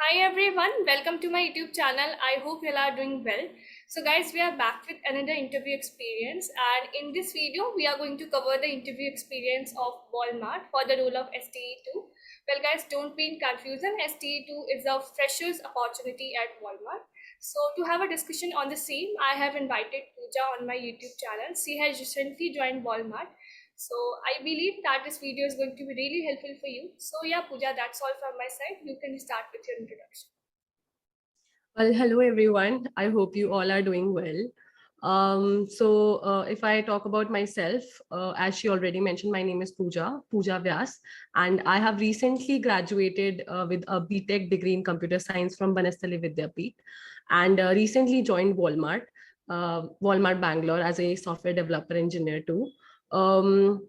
Hi everyone, welcome to my YouTube channel. I hope you all are doing well. So guys, we are back with another interview experience, and in this video we are going to cover the interview experience of Walmart for the role of SDE2. Well guys, don't be in confusion. SDE2 is a freshers opportunity at Walmart. So to have a discussion on the same, I have invited Pooja on my YouTube channel. She has recently joined Walmart. So I believe that this video is going to be really helpful for you. So yeah, Pooja, that's all from my side. You can start with your introduction. Well, hello everyone. I hope you all are doing well. If I talk about myself, as she already mentioned, my name is Pooja Vyas, and I have recently graduated with a BTech degree in computer science from Banastali Vidyapeeth, and recently joined Walmart Bangalore as a software developer engineer too. Um,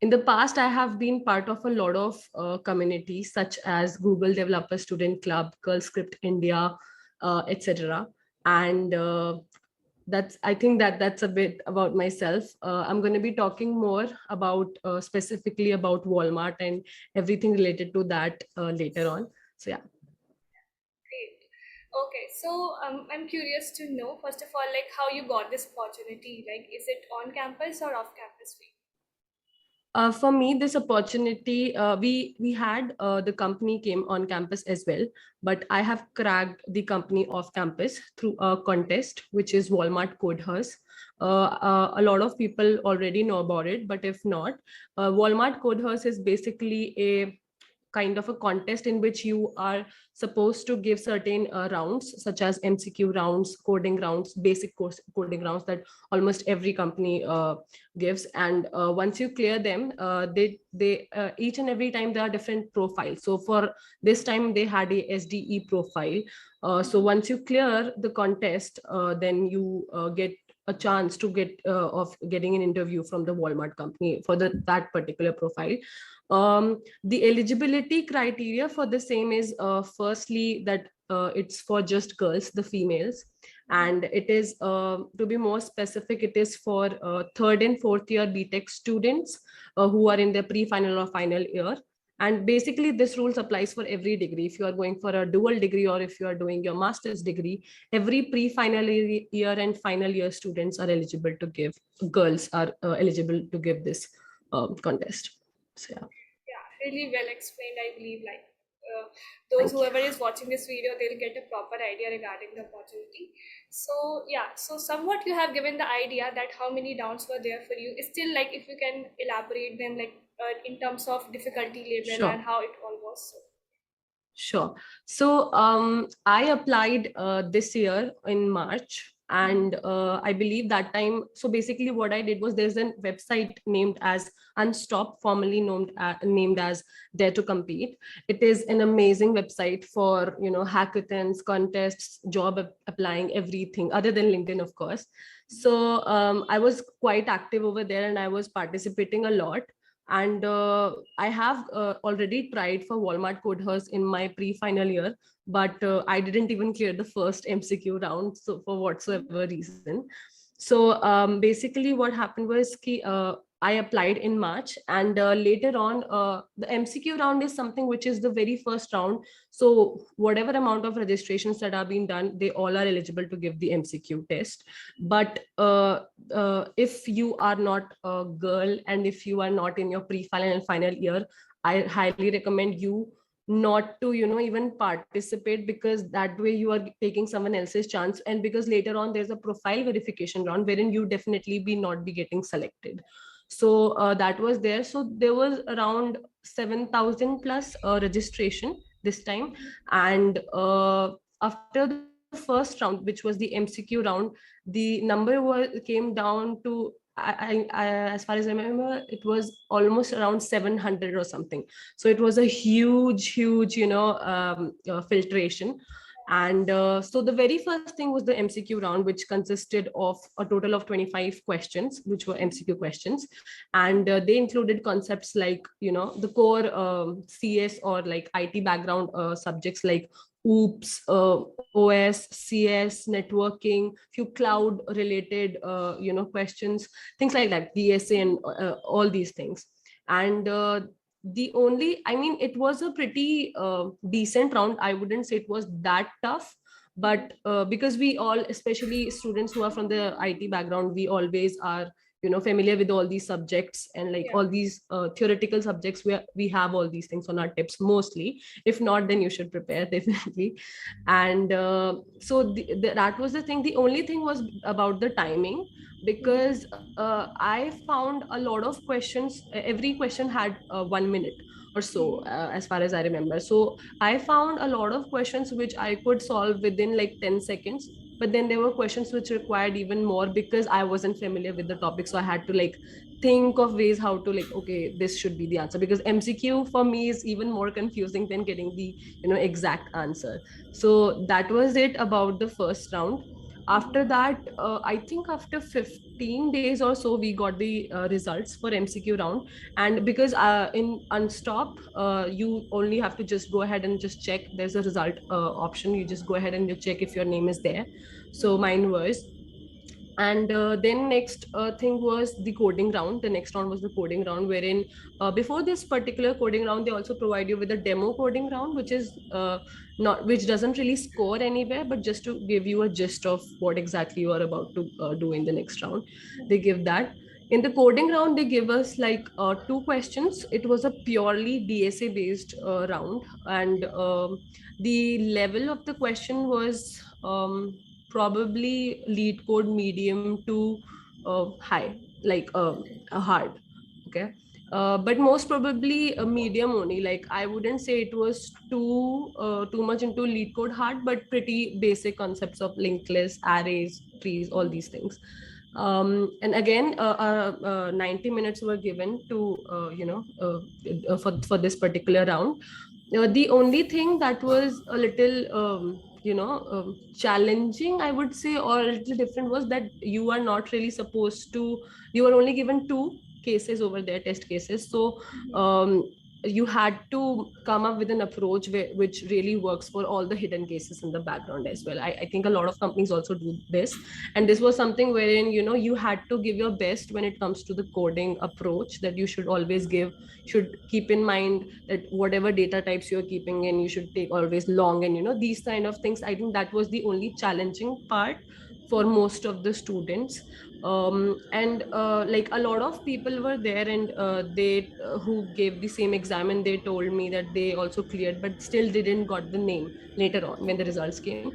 in the past, I have been part of a lot of communities such as Google Developer Student Club, Girl Script India, etc. And that's I think that's a bit about myself. I'm going to be talking more about specifically about Walmart and everything related to that later on. So yeah. Great. Okay, so I'm curious to know, first of all, like how you got this opportunity. Like, is it on campus or off campus for you? For me, this opportunity, we had the company came on campus as well, but I have cracked the company off campus through a contest, which is Walmart Codehers. A lot of people already know about it, but if not, Walmart Codehers is basically a kind of a contest in which you are supposed to give certain rounds such as MCQ rounds, coding rounds, basic course coding rounds that almost every company gives. And once you clear them, they each and every time there are different profiles. So for this time they had a SDE profile. So once you clear the contest, then you get a chance to get of getting an interview from the Walmart company for that particular profile. The eligibility criteria for the same is firstly that it's for just girls, the females, and it is to be more specific, it is for third and fourth year BTech students who are in their pre-final or final year. And basically this rules applies for every degree. If you are going for a dual degree or if you are doing your master's degree, every pre-final year and final year students are eligible to give, girls are eligible to give this contest. So yeah. Yeah, really well explained. I believe those Thank you. whoever is watching this video, they'll get a proper idea regarding the opportunity. So yeah, so somewhat you have given the idea that how many rounds were there for you. Still, like if you can elaborate them, like in terms of difficulty level and Sure. how it all was. So. Sure. So I applied this year in March, and I believe that time. So basically, what I did was there's a website named as Unstop, formerly named as Dare to Compete. It is an amazing website for hackathons, contests, job applying, everything other than LinkedIn, of course. So I was quite active over there, and I was participating a lot. And I have already tried for Walmart Codehers in my pre-final year, but I didn't even clear the first MCQ round, so for whatsoever reason. So basically what happened was I applied in March, and later on, the MCQ round is something which is the very first round. So whatever amount of registrations that are being done, they all are eligible to give the MCQ test. But if you are not a girl and if you are not in your pre-final and final year, I highly recommend you not to even participate, because that way you are taking someone else's chance, and because later on there's a profile verification round wherein you definitely be not be getting selected. So that was there. So there was around 7,000 plus registration this time. And after the first round, which was the MCQ round, the number came down to, as far as I remember, it was almost around 700 or something. So it was a huge filtration. And so the very first thing was the MCQ round, which consisted of a total of 25 questions, which were MCQ questions. And they included concepts like, the core CS or like IT background subjects like OOPS, OS, CS, networking, few cloud related, questions, things like that, DSA and all these things. And the only, I mean, it was a pretty decent round. I wouldn't say it was that tough, but because we all, especially students who are from the IT background, we always are, familiar with all these subjects, and like Yeah. all these theoretical subjects where we have all these things on our tips mostly. If not, then you should prepare definitely. And so that was the thing. The only thing was about the timing, because I found a lot of questions. Every question had 1 minute or so, as far as I remember. So I found a lot of questions which I could solve within like 10 seconds. But then there were questions which required even more, because I wasn't familiar with the topic. So I had to like think of ways how to, like, okay, this should be the answer, because MCQ for me is even more confusing than getting the exact answer. So that was it about the first round. After that, I think after 15 days or so, we got the results for MCQ round. And because in Unstop, you only have to just go ahead and just check. There's a result option. You just go ahead and you check if your name is there. So mine was. And then next thing was the coding round. The next round was the coding round, wherein before this particular coding round, they also provide you with a demo coding round, which is not, which doesn't really score anywhere, but just to give you a gist of what exactly you are about to do in the next round, they give that. In the coding round, they give us like two questions. It was a purely DSA based round, and the level of the question was probably lead code medium to high, like a hard. Okay. But most probably a medium only. Like, I wouldn't say it was too much into lead code hard, but pretty basic concepts of linked lists, arrays, trees, all these things. And again, 90 minutes were given to for this particular round. The only thing that was a little challenging, I would say, or a little different, was that you are not really supposed to, you are only given two cases over there, test cases. So you had to come up with an approach which really works for all the hidden cases in the background as well. I think a lot of companies also do this. And this was something wherein you had to give your best when it comes to the coding approach, that you should always give, should keep in mind that whatever data types you're keeping in, you should take always long, and these kind of things. I think that was the only challenging part for most of the students. And like, a lot of people were there, and they who gave the same exam, and they told me that they also cleared, but still didn't got the name later on when the results came.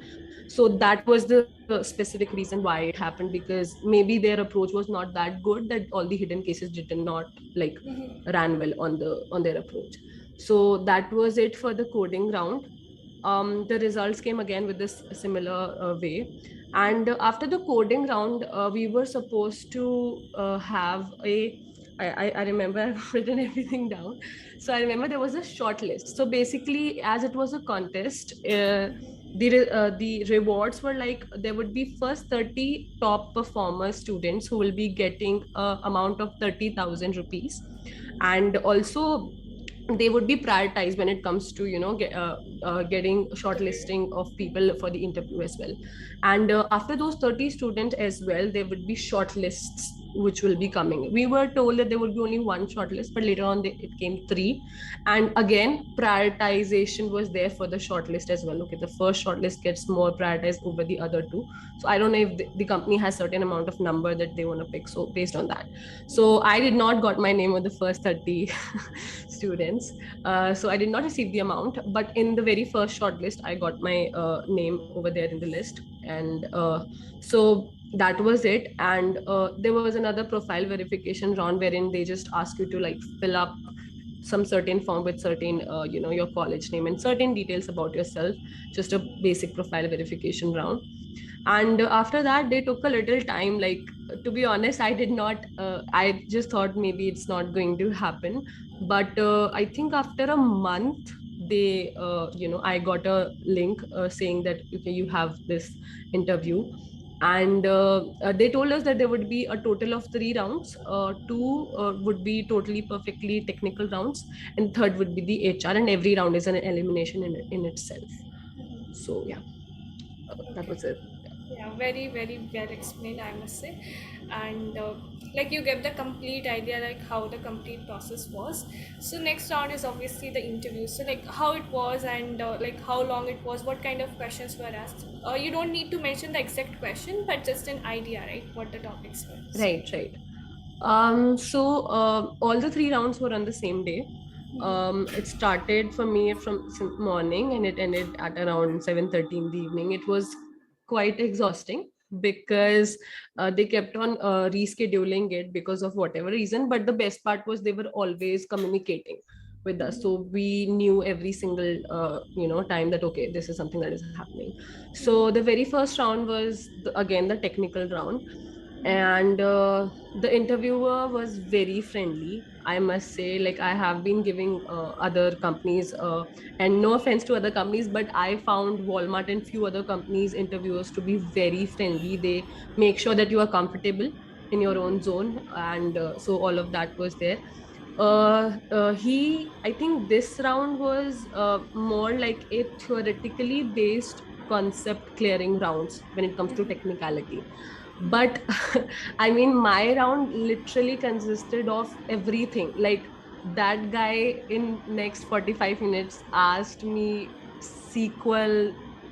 So that was the specific reason why it happened, because maybe their approach was not that good, that all the hidden cases did not like ran well on their approach. So that was it for the coding round. The results came again with this similar way. And after the coding round, we were supposed to have a, I remember I've written everything down. So I remember there was a short list. So basically, as it was a contest, the rewards were like, there would be first 30 top performer students who will be getting a amount of 30,000 rupees. And also, they would be prioritized when it comes to getting shortlisting of people for the interview as well. And after those 30 students as well, there would be shortlists which will be coming. We were told that there would be only one shortlist, but later on it came three. And again, prioritization was there for the shortlist as well. Okay, the first shortlist gets more prioritized over the other two. So I don't know if the company has certain amount of number that they want to pick, so based on that. So I did not got my name on the first 30 students. So I did not receive the amount, but in the very first shortlist, I got my name over there in the list. And so that was it. And there was another profile verification round, wherein they just ask you to like fill up some certain form with certain your college name and certain details about yourself, just a basic profile verification round. And after that, they took a little time. Like, to be honest, I did not I just thought maybe it's not going to happen. But I think after a month, they I got a link saying that, okay, you have this interview. And they told us that there would be a total of three rounds. Two would be totally perfectly technical rounds, and third would be the HR, and every round is an elimination in itself. So yeah, that Okay. was it. Yeah, very, very well explained, I must say. And like you gave the complete idea like how the complete process was. So next round is obviously the interview. So like how it was and like how long it was, what kind of questions were asked. You don't need to mention the exact question, but just an idea, right? What the topics were. So. Right, right. All the three rounds were on the same day. It started for me from morning and it ended at around 7:30 in the evening. It was quite exhausting because they kept on rescheduling it because of whatever reason. But the best part was they were always communicating with us, so we knew every single time that okay, this is something that is happening. So the very first round was again the technical round, and the interviewer was very friendly, I must say. Like, I have been giving other companies and no offense to other companies, but I found Walmart and few other companies interviewers to be very friendly. They make sure that you are comfortable in your own zone, and so all of that was there. He I think this round was more like a theoretically based concept clearing rounds when it comes to technicality. But I mean, my round literally consisted of everything. Like, that guy in next 45 minutes sql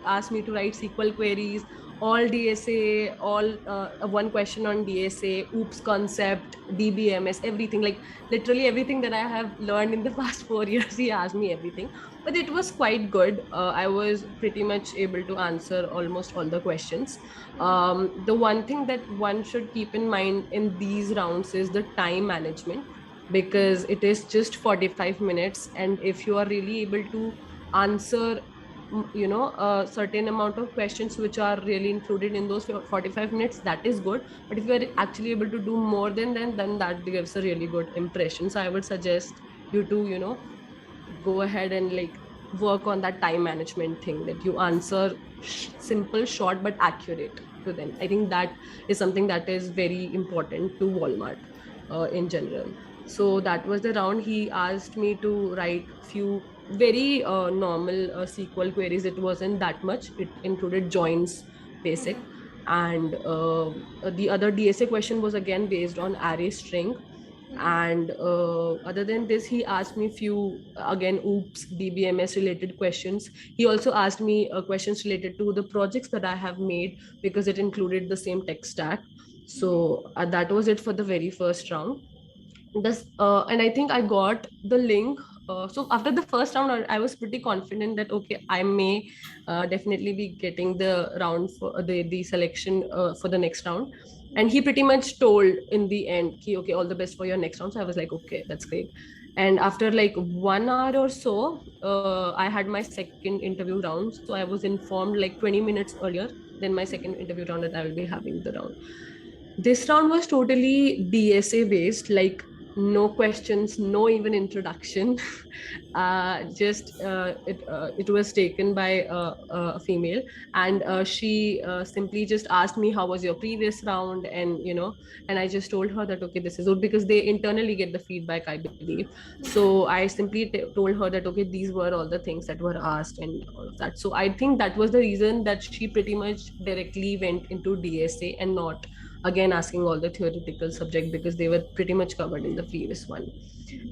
asked me to write SQL queries, all DSA, all one question on DSA, oops concept, DBMS, everything. Like, literally everything that I have learned in the past 4 years. He asked me everything, but it was quite good. I was pretty much able to answer almost all the questions. The one thing that one should keep in mind in these rounds is the time management, because it is just 45 minutes, and if you are really able to answer a certain amount of questions which are really included in those 45 minutes, that is good. But if you are actually able to do more than then that gives a really good impression. So I would suggest you to go ahead and like work on that time management thing, that you answer simple, short, but accurate to them. I think that is something that is very important to Walmart in general. So that was the round. He asked me to write few very normal SQL queries. It wasn't that much. It included joins, basic, and the other DSA question was again based on array string. And other than this, he asked me few again oops DBMS related questions. He also asked me questions related to the projects that I have made, because it included the same tech stack. So that was it for the very first round. This And I think I got the link. So after the first round, I was pretty confident that okay, I may definitely be getting the round for the selection for the next round. And he pretty much told in the end, okay, all the best for your next round. So I was like, okay, that's great. And after like 1 hour or so, I had my second interview round. So I was informed like 20 minutes earlier than my second interview round that I will be having the round. This round was totally DSA based, like no questions, no even introduction. It was taken by a female, and she simply just asked me how was your previous round, and and I just told her that okay, this is good, because they internally get the feedback, I believe. So I simply told her that okay, these were all the things that were asked and all of that. So I think that was the reason that she pretty much directly went into DSA and not again asking all the theoretical subject, because they were pretty much covered in the previous one.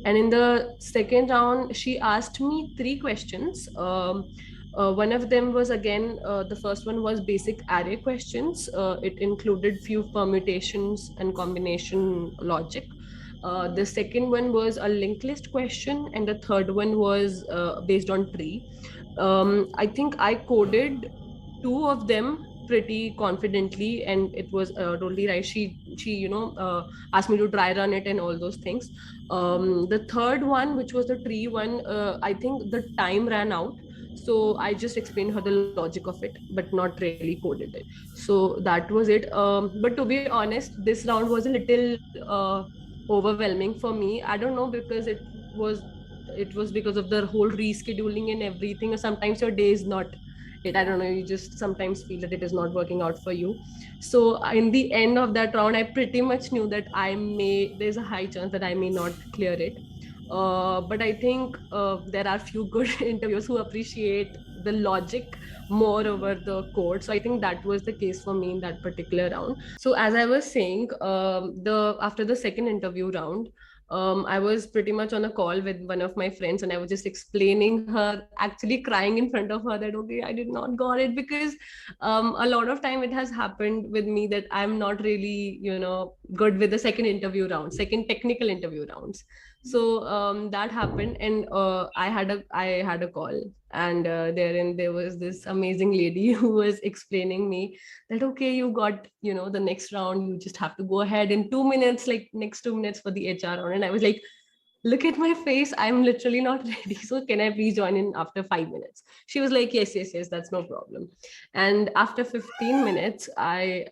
And in the second round, she asked me three questions. One of them was again, the first one was basic array questions. It included few permutations and combination logic. The second one was a linked list question, and the third one was based on tree. I think I coded two of them pretty confidently, and it was totally right. She asked me to try run it and all those things. The third one, which was the tree one, I think the time ran out, so I just explained her the logic of it, but not really coded it. So that was it. But to be honest, this round was a little overwhelming for me. I don't know, because it was because of the whole rescheduling and everything. Sometimes your day is not it. I don't know, you just sometimes feel that it is not working out for you. So in the end of that round, I pretty much knew that there's a high chance that I may not clear it. But I think there are few good interviewers who appreciate the logic more over the code. So I think that was the case for me in that particular round. So as I was saying, the after the second interview round, I was pretty much on a call with one of my friends, and I was just explaining her, actually crying in front of her, that okay, I did not got it, because a lot of time it has happened with me that I'm not really, good with the second interview round, second technical interview rounds. So that happened, and I had a call, and therein there was this amazing lady who was explaining me that okay, you got, the next round, you just have to go ahead in 2 minutes, like next 2 minutes for the HR round. And I was like, look at my face, I'm literally not ready, so can I please join in after 5 minutes? She was like, yes, yes, yes, that's no problem. And after 15 minutes, I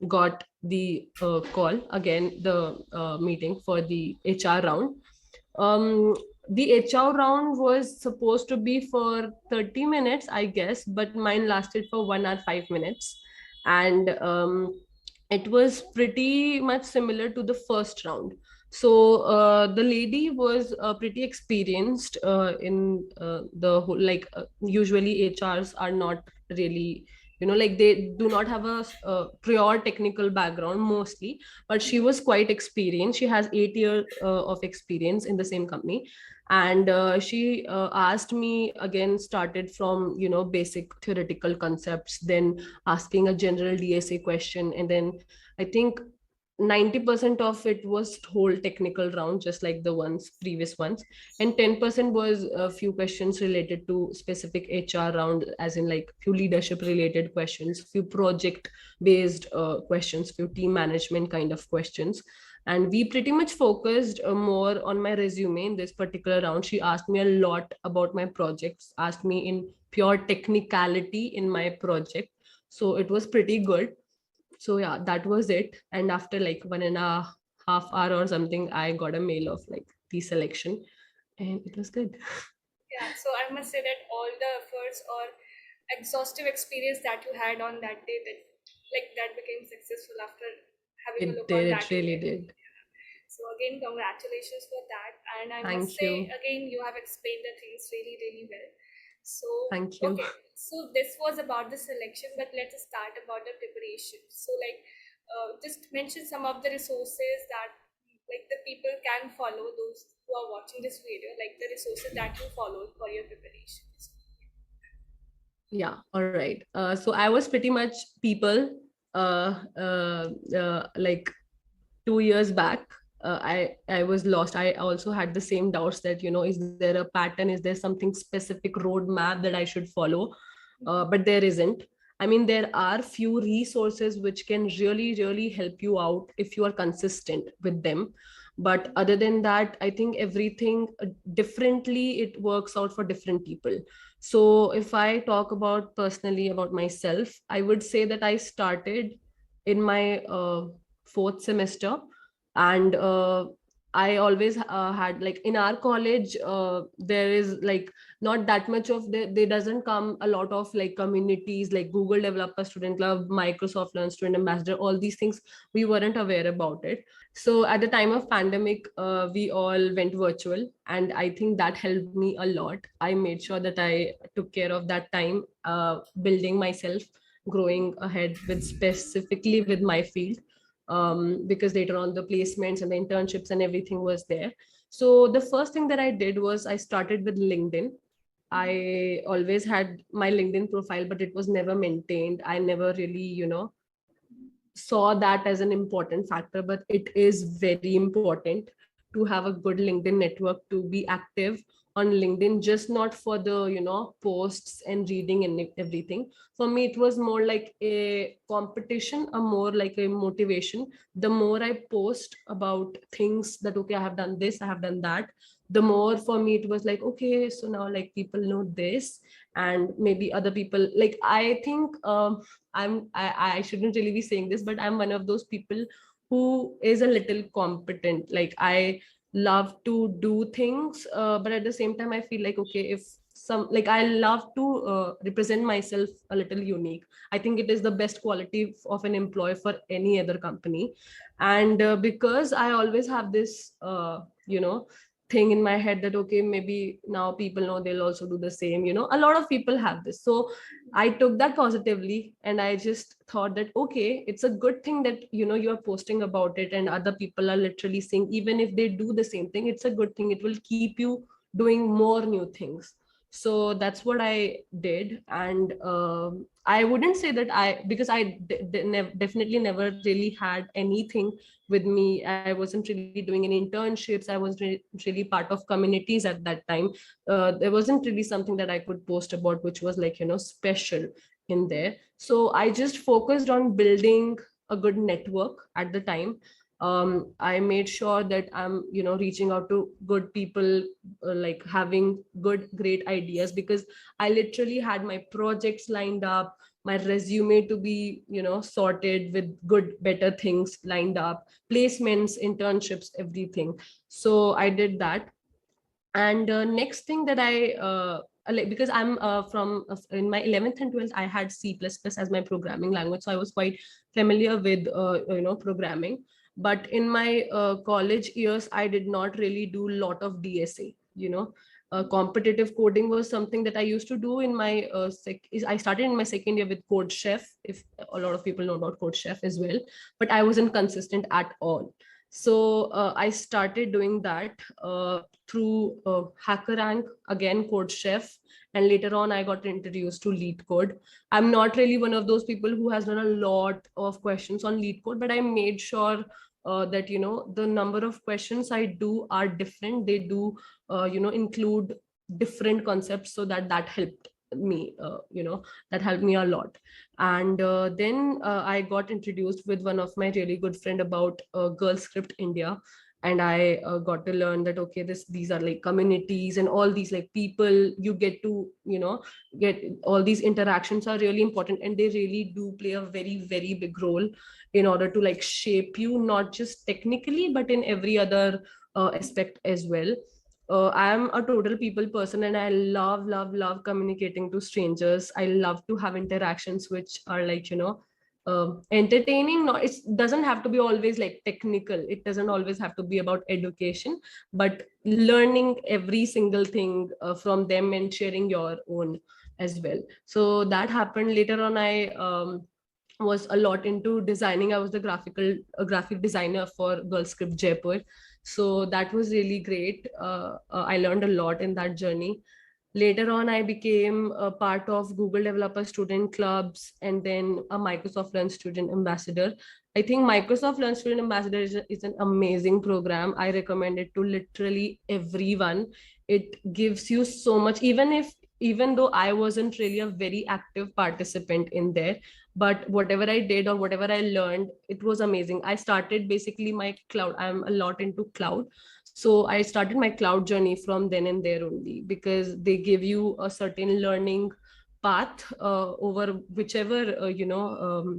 got the call again, the meeting for the HR round. um the HR round was supposed to be for 30 minutes, I guess, but mine lasted for 1 hour 5 minutes. And it was pretty much similar to the first round. So the lady was pretty experienced in the whole, like usually HRs are not really, like they do not have a prior technical background mostly, but she was quite experienced. She has 8 years of experience in the same company. And she asked me again, started from, basic theoretical concepts, then asking a general DSA question, and then I think 90% of it was whole technical round, just like the ones previous ones, and 10% was a few questions related to specific HR round, as in like few leadership related questions, few project based questions, few team management kind of questions. And we pretty much focused more on my resume in this particular round. She asked me a lot about my projects, asked me in pure technicality in my project. So it was pretty good. So yeah, that was it. And after like 1.5 hours or something, I got a mail of like the selection, and it was good. Yeah, so I must say that all the efforts or exhaustive experience that you had on that day, that like that became successful after having a It look on did, that it really email. did. So again, congratulations for that. And I must Thank say you. again, you have explained the things really, really well. So Thank you. okay, so this was about the selection, but let's start about the preparation. So like, just mention some of the resources that like the people can follow, those who are watching this video, like the resources that you followed for your preparations. Yeah, all right. So I was pretty much people like 2 years back. I was lost. I also had the same doubts that, is there a pattern, is there something specific roadmap that I should follow? But there isn't. I mean, there are few resources which can really really help you out if you are consistent with them. But other than that, I think everything differently, it works out for different people. So if I talk about personally about myself, I would say that I started in my fourth semester. And I always had, like, in our college, there is like not that much of there doesn't come a lot of like communities like Google Developer Student Club, Microsoft Learn Student Ambassador, all these things. We weren't aware about it. So at the time of pandemic, we all went virtual, and I think that helped me a lot. I made sure that I took care of that time, building myself, growing ahead with specifically with my field, because later on the placements and the internships and everything was there. So the first thing that I did was I started with LinkedIn. I always had my LinkedIn profile, but it was never maintained. I never really, saw that as an important factor, but it is very important to have a good LinkedIn network, to be active on LinkedIn, just not for the, posts and reading and everything. For me, it was more like a competition, a more like a motivation. The more I post about things that, okay, I have done this, I have done that, the more for me it was like, okay, so now like people know this, and maybe other people, like, I think I shouldn't really be saying this, but I'm one of those people who is a little competent. Like, I love to do things, but at the same time I feel like, okay, if some, like, I love to represent myself a little unique. I think it is the best quality of an employee for any other company. And because I always have this, thing in my head that, okay, maybe now people know, they'll also do the same. A lot of people have this. So I took that positively, and I just thought that, okay, it's a good thing that, you're posting about it and other people are literally seeing, even if they do the same thing, it's a good thing. It will keep you doing more new things. So that's what I did. And I wouldn't say that because I definitely never really had anything with me. I wasn't really doing any internships. I wasn't really part of communities at that time. There wasn't really something that I could post about which was like, special in there. So I just focused on building a good network at the time. I made sure that I'm, reaching out to good people, like having great ideas, because I literally had my projects lined up, my resume to be, sorted with good, better things lined up, placements, internships, everything. So I did that. And next thing that I like, because I'm from in my 11th and 12th, I had C++ as my programming language, so I was quite familiar with programming. But in my college years, I did not really do a lot of DSA. Competitive coding was something that I used to do in my I started in my second year with Code Chef, if a lot of people know about Code Chef as well, but I wasn't consistent at all. So I started doing that through HackerRank, again, Code Chef, and later on I got introduced to LeetCode. I'm not really one of those people who has done a lot of questions on LeetCode, but I made sure that, the number of questions I do are different. They do, include different concepts, so that helped me, that helped me a lot. And then I got introduced with one of my really good friend about Girl Script India. And I got to learn that, okay, these are like communities, and all these like people you get to, get all these interactions are really important, and they really do play a very, very big role in order to like shape you, not just technically, but in every other aspect as well. I am a total people person, and I love, love, love communicating to strangers. I love to have interactions which are like, entertaining. No, it doesn't have to be always like technical. It doesn't always have to be about education, but learning every single thing from them and sharing your own as well. So that happened later on. I was a lot into designing. I was the graphic designer for Girl Script Jaipur. So that was really great. I learned a lot in that journey. Later on, I became a part of Google Developer Student Clubs, and then a Microsoft Learn Student Ambassador. I think Microsoft Learn Student Ambassador is an amazing program. I recommend it to literally everyone. It gives you so much, even though I wasn't really a very active participant in there, but whatever I did or whatever I learned, it was amazing. I started basically my cloud. I'm a lot into cloud. So I started my cloud journey from then and there only, because they give you a certain learning path over whichever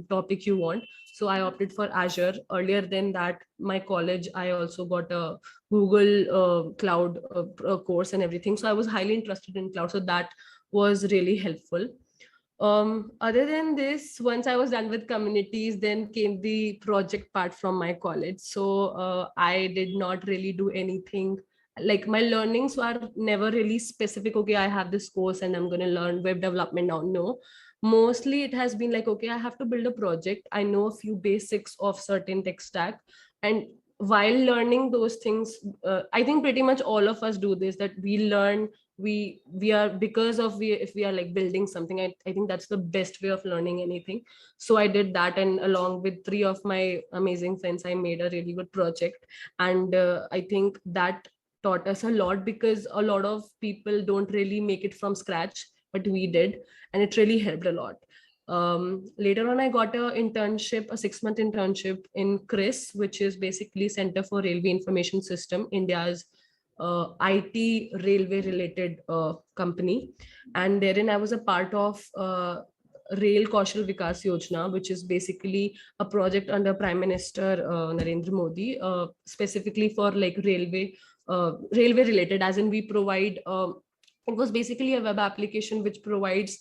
topic you want. So I opted for Azure. Earlier than that, my college, I also got a Google cloud course and everything. So I was highly interested in cloud, so that was really helpful. Other than this, once I was done with communities, then came the project part from my college. So I did not really do anything. Like, my learnings were never really specific. Okay, I have this course and I'm going to learn web development now. No, mostly it has been like, okay, I have to build a project. I know a few basics of certain tech stack. And while learning those things, I think pretty much all of us do this, that we learn, we are, because of if we are like building something, I think that's the best way of learning anything. So I did that, and along with three of my amazing friends, I made a really good project. And I think that taught us a lot, because a lot of people don't really make it from scratch, but we did, and it really helped a lot. Later on, I got a internship, a 6-month internship in CRIS, which is basically Center for Railway Information System, India's IT railway related company. And therein I was a part of Rail Kaushal Vikas Yojana, which is basically a project under Prime Minister Narendra Modi, specifically for like railway related, as in we provide, it was basically a web application which provides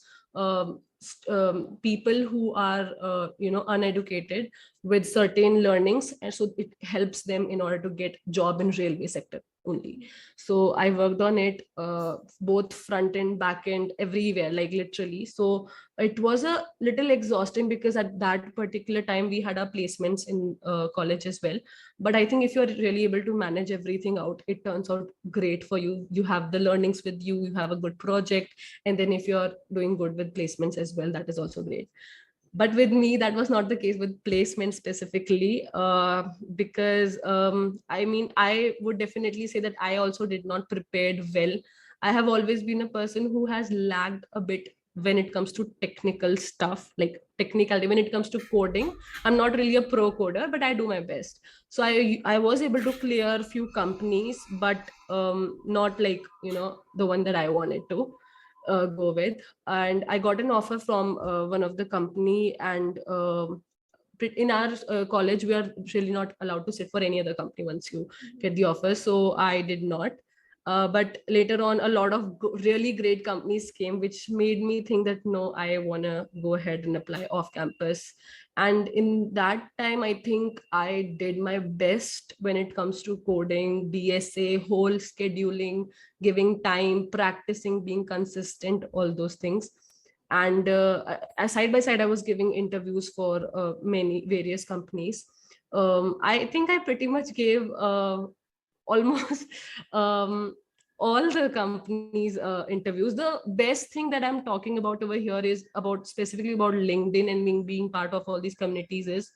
people who are uneducated with certain learnings, and so it helps them in order to get job in railway sector only. So I worked on it, both front end, back end, everywhere, like literally. So it was a little exhausting because at that particular time we had our placements in college as well. But I think if you're really able to manage everything out, it turns out great for you. You have the learnings with you, you have a good project, and then if you're doing good with placements as well, that is also great. But with me, that was not the case with placement specifically, because I mean, I would definitely say that I also did not prepared well. I have always been a person who has lagged a bit when it comes to technical stuff, like technicality. When it comes to coding, I'm not really a pro coder, but I do my best. So I was able to clear a few companies, but not like, the one that I wanted to go with. And I got an offer from one of the company, and in our college we are really not allowed to sit for any other company once you get the offer, so I did not. But later on, a lot of really great companies came, which made me think that no, I want to go ahead and apply off campus. And in that time, I think I did my best when it comes to coding, DSA, whole scheduling, giving time, practicing, being consistent, all those things. And side by side, I was giving interviews for many various companies. I think I pretty much gave almost um, all the companies interviews. The best thing that I'm talking about over here is about specifically about LinkedIn and being part of all these communities is,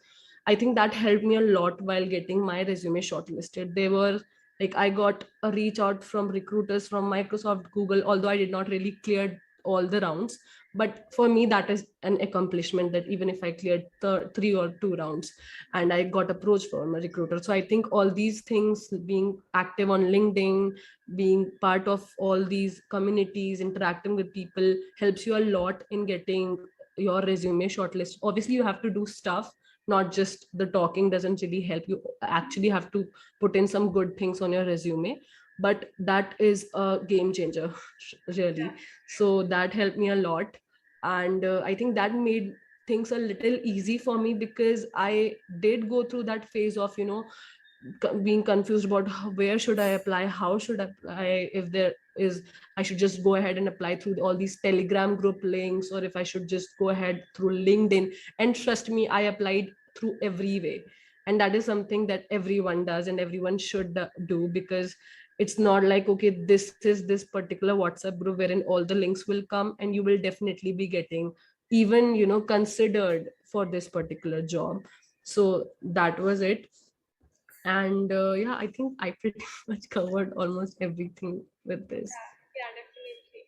I think that helped me a lot while getting my resume shortlisted. They were like, I got a reach out from recruiters from Microsoft, Google, although I did not really clear all the rounds. But for me, that is an accomplishment, that even if I cleared 3 or 2 rounds and I got approached from a recruiter. So I think all these things, being active on LinkedIn, being part of all these communities, interacting with people, helps you a lot in getting your resume shortlist. Obviously, you have to do stuff, not just the talking doesn't really help. You actually have to put in some good things on your resume, but that is a game changer really. So that helped me a lot. And I think that made things a little easy for me, because I did go through that phase of being confused about where should I apply, how should I apply, if there is, I should just go ahead and apply through all these Telegram group links, or if I should just go ahead through LinkedIn. And trust me, I applied through every way. And that is something that everyone does and everyone should do, because it's not like, okay, this is this particular WhatsApp group wherein all the links will come, and you will definitely be getting even considered for this particular job. So that was it. And yeah, I think I pretty much covered almost everything with this. Yeah, definitely.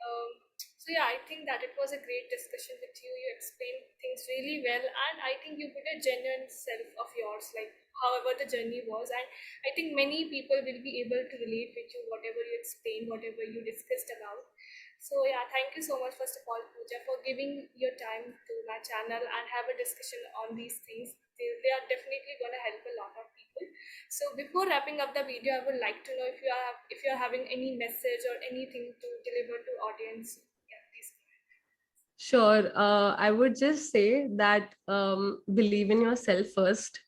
Um, so yeah, I think that it was a great discussion with you. You explained things really well, and I think you put a genuine self of yours, like however the journey was. And I think many people will be able to relate with you, whatever you explained, whatever you discussed about. So yeah, thank you so much, first of all, Pooja, for giving your time to my channel and have a discussion on these things. They are definitely going to help a lot of people. So before wrapping up the video, I would like to know if you are having any message or anything to deliver to audience. Yeah, please. Sure. I would just say that believe in yourself first.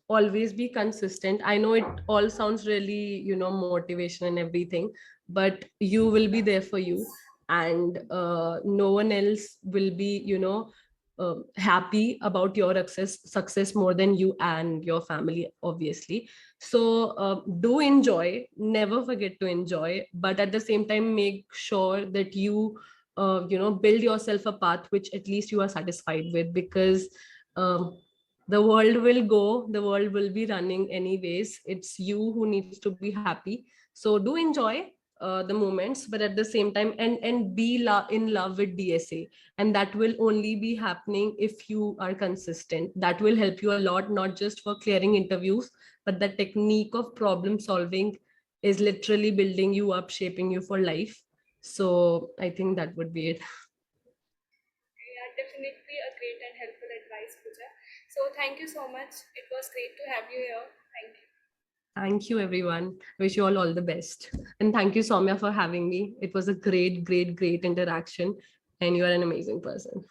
Always be consistent. I know it all sounds really, motivation and everything, but you will be there for you, and no one else will be, happy about your success more than you and your family, obviously. So do enjoy. Never forget to enjoy, but at the same time, make sure that you build yourself a path which at least you are satisfied with, because the world will be running anyways. It's you who needs to be happy. So do enjoy the moments, but at the same time, and be in love with DSA. And that will only be happening if you are consistent. That will help you a lot, not just for clearing interviews, but the technique of problem solving is literally building you up, shaping you for life. So I think that would be it. Yeah, definitely a great and helpful advice, Pooja. So thank you so much. It was great to have you here. Thank you. Thank you, everyone. Wish you all the best. And thank you, Soumya, for having me. It was a great, great, great interaction. and you are an amazing person.